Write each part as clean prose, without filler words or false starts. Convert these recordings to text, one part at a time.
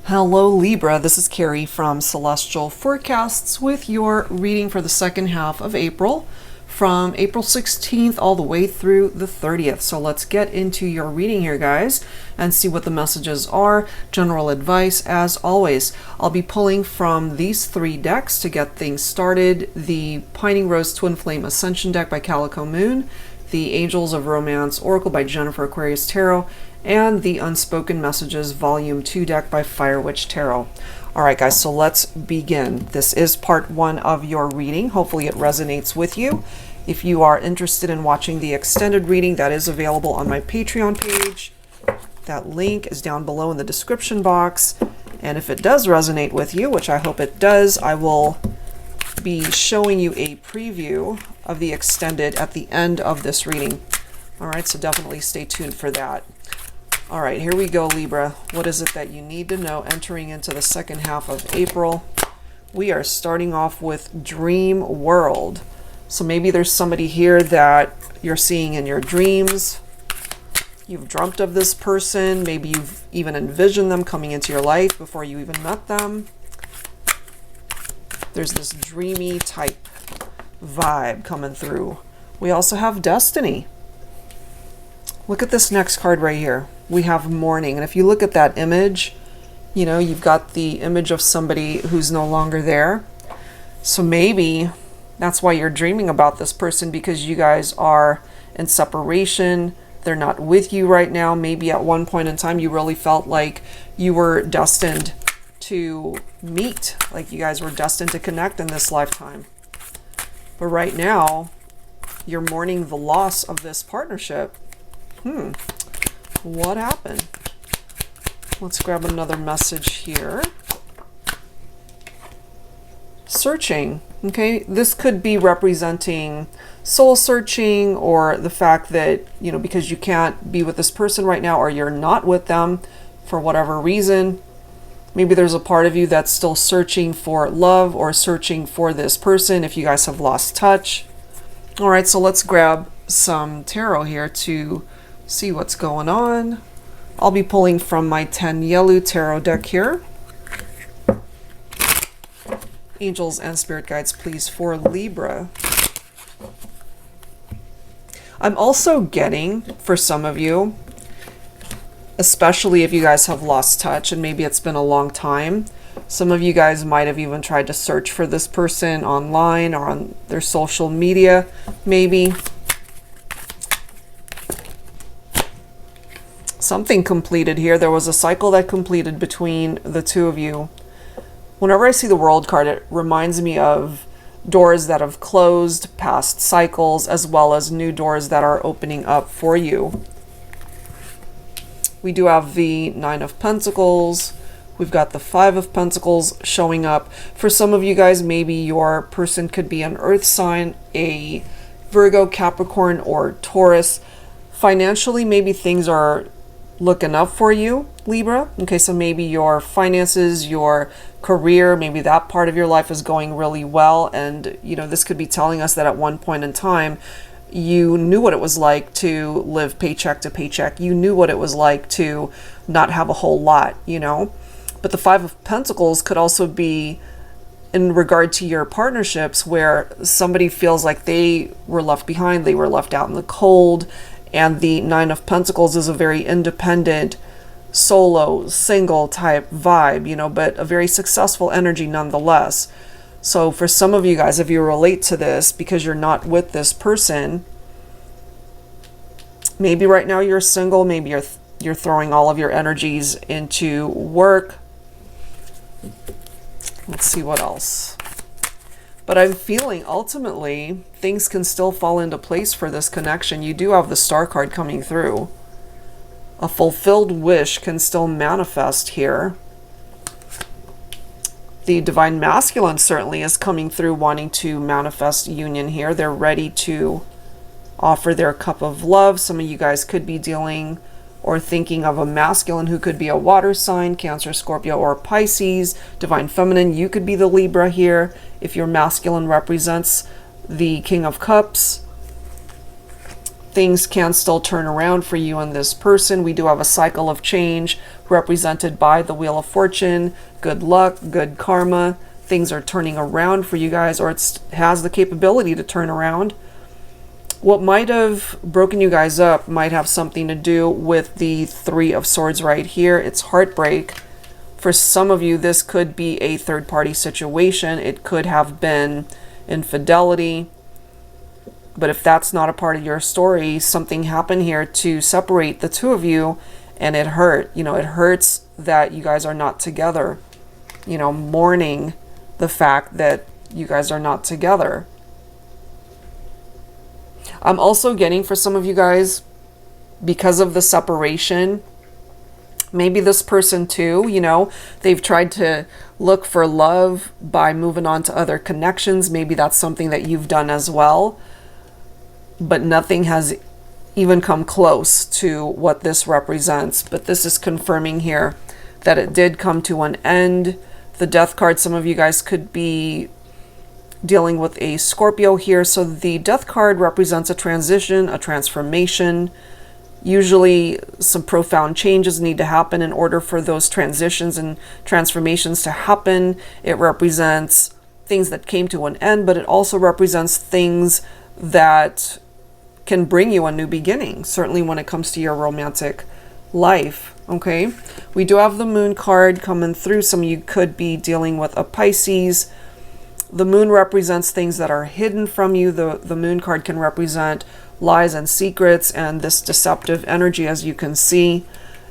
Hello Libra, this is Carrie from Celestial Forecasts with your reading for the second half of April from April 16th all the way through the 30th. So let's get into your reading here, guys, and see what the messages are. General advice, as always. I'll be pulling from these three decks to get things started. The Pining Rose Twin Flame Ascension deck by Calico Moon, the Angels of Romance Oracle by Jennifer Aquarius Tarot, and the Unspoken Messages Volume 2 deck by Fire Witch Tarot. Alright guys, so let's begin. This is part one of your reading. Hopefully it resonates with you. If you are interested in watching the extended reading, that is available on my Patreon page. That link is down below in the description box. And if it does resonate with you, which I hope it does, I will be showing you a preview of the extended at the end of this reading. Alright, so definitely stay tuned for that. All right, here we go, Libra. What is it that you need to know entering into the second half of April? We are starting off with Dream World. So maybe there's somebody here that you're seeing in your dreams. You've dreamt of this person. Maybe you've even envisioned them coming into your life before you even met them. There's this dreamy type vibe coming through. We also have Destiny. Look at this next card right here. We have Mourning. And if you look at that image, you know, you've got the image of somebody who's no longer there. So maybe that's why you're dreaming about this person, because you guys are in separation. They're not with you right now. Maybe at one point in time you really felt like you were destined to meet, like you guys were destined to connect in this lifetime. But right now, you're mourning the loss of this partnership. What happened? Let's grab another message here. Searching. Okay, this could be representing soul searching, or the fact that, you know, because you can't be with this person right now, or you're not with them for whatever reason. Maybe there's a part of you that's still searching for love or searching for this person if you guys have lost touch. All right, so let's grab some tarot here to see what's going on. I'll be pulling from my 10 yellow tarot deck here. Angels and spirit guides, please, for Libra. I'm also getting, for some of you, especially if you guys have lost touch and maybe it's been a long time, some of you guys might have even tried to search for this person online or on their social media, maybe. Something completed here. There was a cycle that completed between the two of you. Whenever I see the World card, it reminds me of doors that have closed, past cycles, as well as new doors that are opening up for you. We do have the Nine of Pentacles. We've got the Five of Pentacles showing up. For some of you guys, maybe your person could be an earth sign, a Virgo, Capricorn, or Taurus. Financially, maybe things are looking up for you, Libra. Okay, so maybe your finances, your career, maybe that part of your life is going really well. And, you know, this could be telling us that at one point in time, you knew what it was like to live paycheck to paycheck. You knew what it was like to not have a whole lot, you know. But the Five of Pentacles could also be in regard to your partnerships, where somebody feels like they were left behind, they were left out in the cold. And the Nine of Pentacles is a very independent, solo, single type vibe, you know, but a very successful energy nonetheless. So for some of you guys, if you relate to this because you're not with this person, maybe right now you're single, maybe you're throwing all of your energies into work. Let's see what else. But I'm feeling ultimately things can still fall into place for this connection. You do have the Star card coming through. A fulfilled wish can still manifest here. The Divine Masculine certainly is coming through, wanting to manifest union here. They're ready to offer their cup of love. Some of you guys could be dealing or thinking of a masculine who could be a water sign, Cancer, Scorpio, or Pisces. Divine Feminine, you could be the Libra here if your masculine represents the King of Cups. things can still turn around for you and this person. We do have a cycle of change represented by the Wheel of Fortune, good luck, good karma. Things are turning around for you guys, or it has the capability to turn around. What might have broken you guys up might have something to do with the Three of Swords right here. It's heartbreak. For some of you, this could be a third-party situation. It could have been infidelity. But if that's not a part of your story, something happened here to separate the two of you, and it hurt. You know, it hurts that you guys are not together. You know, mourning the fact that you guys are not together. I'm also getting, for some of you guys, because of the separation, maybe this person too, you know, they've tried to look for love by moving on to other connections. Maybe that's something that you've done as well. But nothing has even come close to what this represents. But this is confirming here that it did come to an end. The Death card, some of you guys could be dealing with a Scorpio here. So the Death card represents a transition, a transformation. Usually some profound changes need to happen in order for those transitions and transformations to happen. It represents things that came to an end, but it also represents things that can bring you a new beginning, certainly when it comes to your romantic life. Okay, we do have the Moon card coming through. Some of you could be dealing with a Pisces. The Moon represents things that are hidden from you. The Moon card can represent lies and secrets and this deceptive energy, as you can see.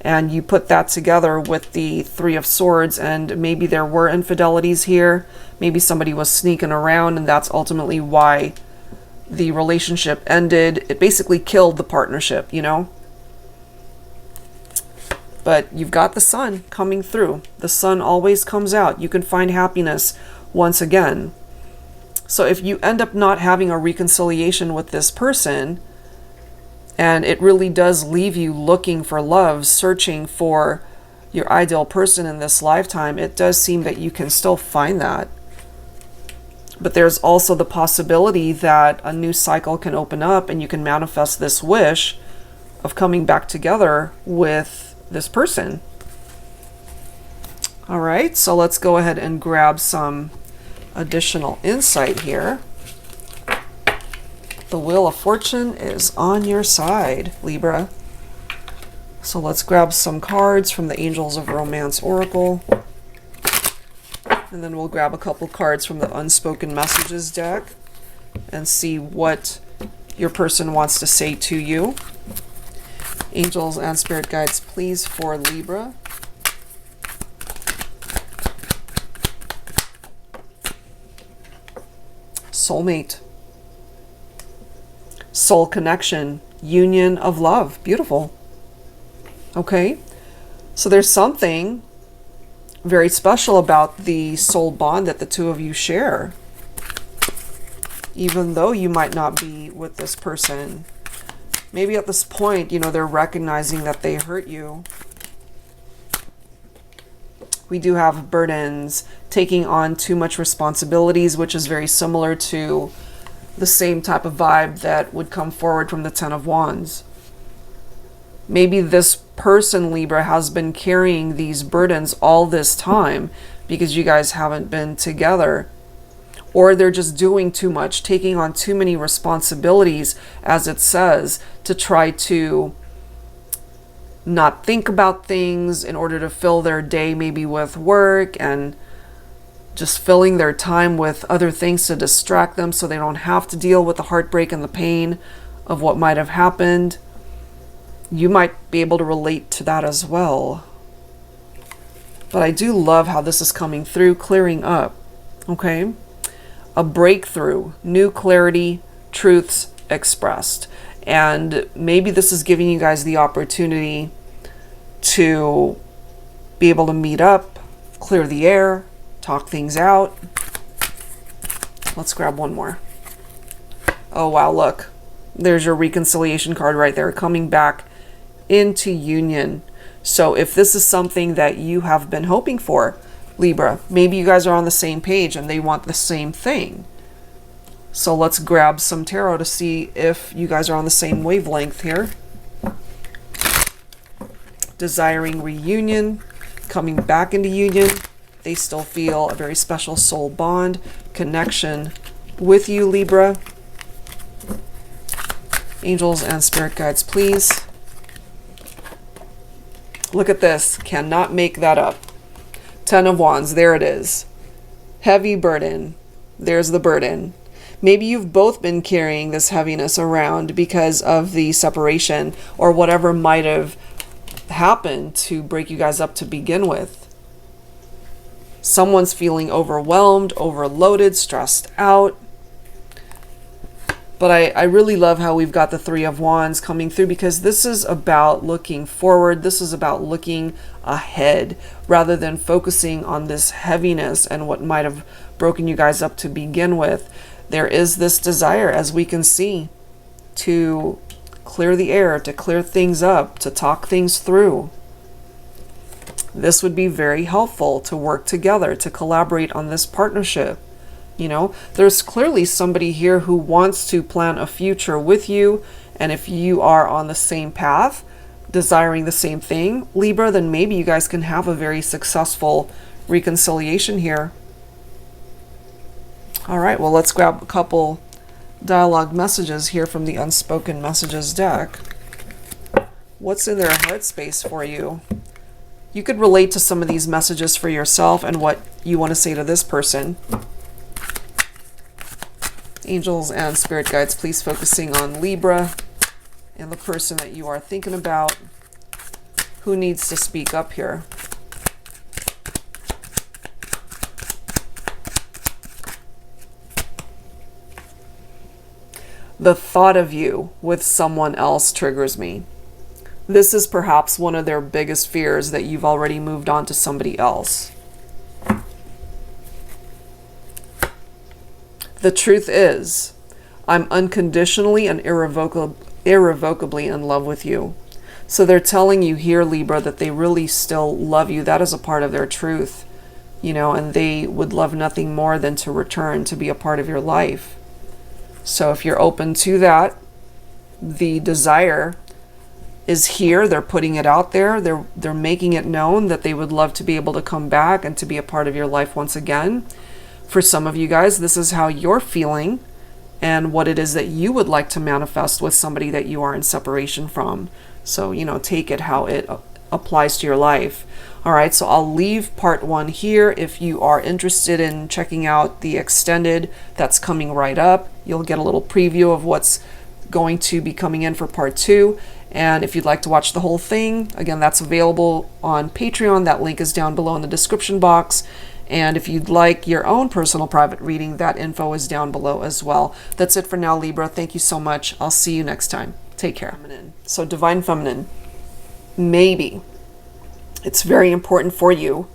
And you put that together with the Three of Swords, and maybe there were infidelities here. Maybe somebody was sneaking around, and that's ultimately why the relationship ended. It basically killed the partnership, you know. But you've got the Sun coming through. The Sun always comes out. You can find happiness once again. So if you end up not having a reconciliation with this person, and it really does leave you looking for love, searching for your ideal person in this lifetime, it does seem that you can still find that. But there's also the possibility that a new cycle can open up and you can manifest this wish of coming back together with this person. All right, so let's go ahead and grab some additional insight here. The Wheel of Fortune is on your side, Libra. So let's grab some cards from the Angels of Romance Oracle. And then we'll grab a couple cards from the Unspoken Messages deck and see what your person wants to say to you. Angels and Spirit Guides, please, for Libra. Soulmate. Soul connection. Union of love. Beautiful. Okay. So there's something very special about the soul bond that the two of you share. Even though you might not be with this person. Maybe at this point, you know, they're recognizing that they hurt you. We do have burdens, taking on too much responsibilities, which is very similar to the same type of vibe that would come forward from the Ten of Wands. Maybe this person, Libra, has been carrying these burdens all this time because you guys haven't been together. Or they're just doing too much, taking on too many responsibilities, as it says, to try to not think about things in order to fill their day maybe with work, and just filling their time with other things to distract them so they don't have to deal with the heartbreak and the pain of what might have happened. You might be able to relate to that as well. But I do love how this is coming through, clearing up. Okay? A breakthrough, new clarity, truths expressed. And maybe this is giving you guys the opportunity to be able to meet up, clear the air, talk things out. Let's grab one more. Oh, wow, look. There's your reconciliation card right there, coming back into union. So if this is something that you have been hoping for, Libra, maybe you guys are on the same page and they want the same thing. So let's grab some tarot to see if you guys are on the same wavelength here. Desiring reunion, coming back into union. They still feel a very special soul bond, connection with you, Libra. Angels and spirit guides, please. Look at this. Cannot make that up. 10 of Wands. There it is. Heavy burden. There's the burden. Maybe you've both been carrying this heaviness around because of the separation or whatever might have happened to break you guys up to begin with. Someone's feeling overwhelmed, overloaded, stressed out. But I really love how we've got the 3 of Wands coming through, because this is about looking forward. This is about looking ahead rather than focusing on this heaviness and what might have broken you guys up to begin with. There is this desire, as we can see, to clear the air, to clear things up, to talk things through. This would be very helpful to work together, to collaborate on this partnership. You know, there's clearly somebody here who wants to plan a future with you. And if you are on the same path, desiring the same thing, Libra, then maybe you guys can have a very successful reconciliation here. All right, well, let's grab a couple dialogue messages here from the Unspoken Messages deck. What's in their heart space for you? You could relate to some of these messages for yourself and what you want to say to this person. Angels and spirit guides, please, focusing on Libra and the person that you are thinking about. Who needs to speak up here? The thought of you with someone else triggers me. This is perhaps one of their biggest fears, that you've already moved on to somebody else. The truth is, I'm unconditionally and irrevocably in love with you. So they're telling you here, Libra, that they really still love you. That is a part of their truth, you know, and they would love nothing more than to return to be a part of your life. So if you're open to that, the desire is here. They're putting it out there. They're making it known that they would love to be able to come back and to be a part of your life once again. For some of you guys, this is how you're feeling and what it is that you would like to manifest with somebody that you are in separation from. So, you know, take it how it applies to your life. All right, so I'll leave part 1 here. If you are interested in checking out the extended that's coming right up, you'll get a little preview of what's going to be coming in for part 2. And if you'd like to watch the whole thing, again, that's available on Patreon. That link is down below in the description box. And if you'd like your own personal private reading, that info is down below as well. That's it for now, Libra. Thank you so much. I'll see you next time. Take care. So Divine Feminine, maybe it's very important for you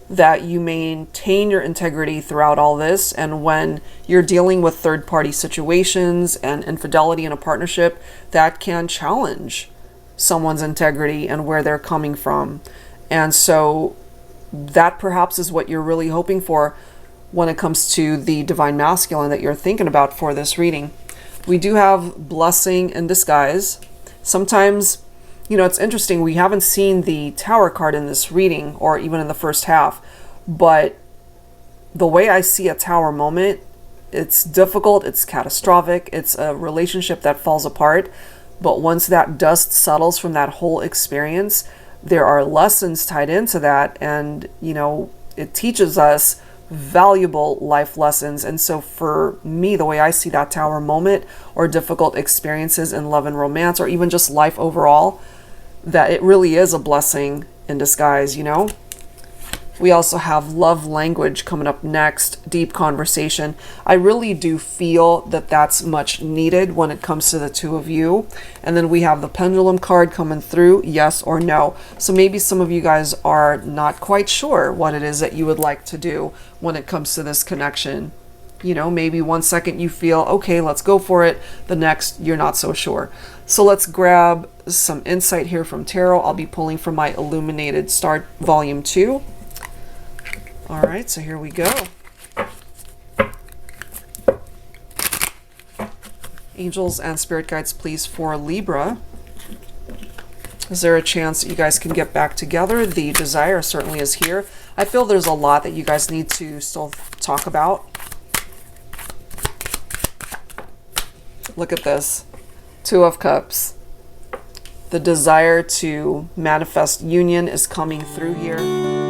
that you maintain your integrity throughout all this. And when you're dealing with third-party situations and infidelity in a partnership, that can challenge someone's integrity and where they're coming from. And so that perhaps is what you're really hoping for when it comes to the divine masculine that you're thinking about for this reading. We do have blessing in disguise. Sometimes, you know, it's interesting. We haven't seen the Tower card in this reading or even in the first half, but the way I see a Tower moment, it's difficult, it's catastrophic, it's a relationship that falls apart. But once that dust settles from that whole experience, there are lessons tied into that, and you know, it teaches us valuable life lessons. And so for me, the way I see that Tower moment or difficult experiences in love and romance, or even just life overall, that it really is a blessing in disguise, you know. We also have love language coming up next, deep conversation. I really do feel that that's much needed when it comes to the two of you. And then we have the pendulum card coming through, yes or no. So maybe some of you guys are not quite sure what it is that you would like to do when it comes to this connection. You know, maybe one second you feel, okay, let's go for it. The next, you're not so sure. So let's grab some insight here from Tarot. I'll be pulling from my Illuminated Start Volume 2. All right, so here we go. Angels and spirit guides, please, for Libra. Is there a chance that you guys can get back together? The desire certainly is here. I feel there's a lot that you guys need to still talk about. Look at this. Two of Cups. The desire to manifest union is coming through here.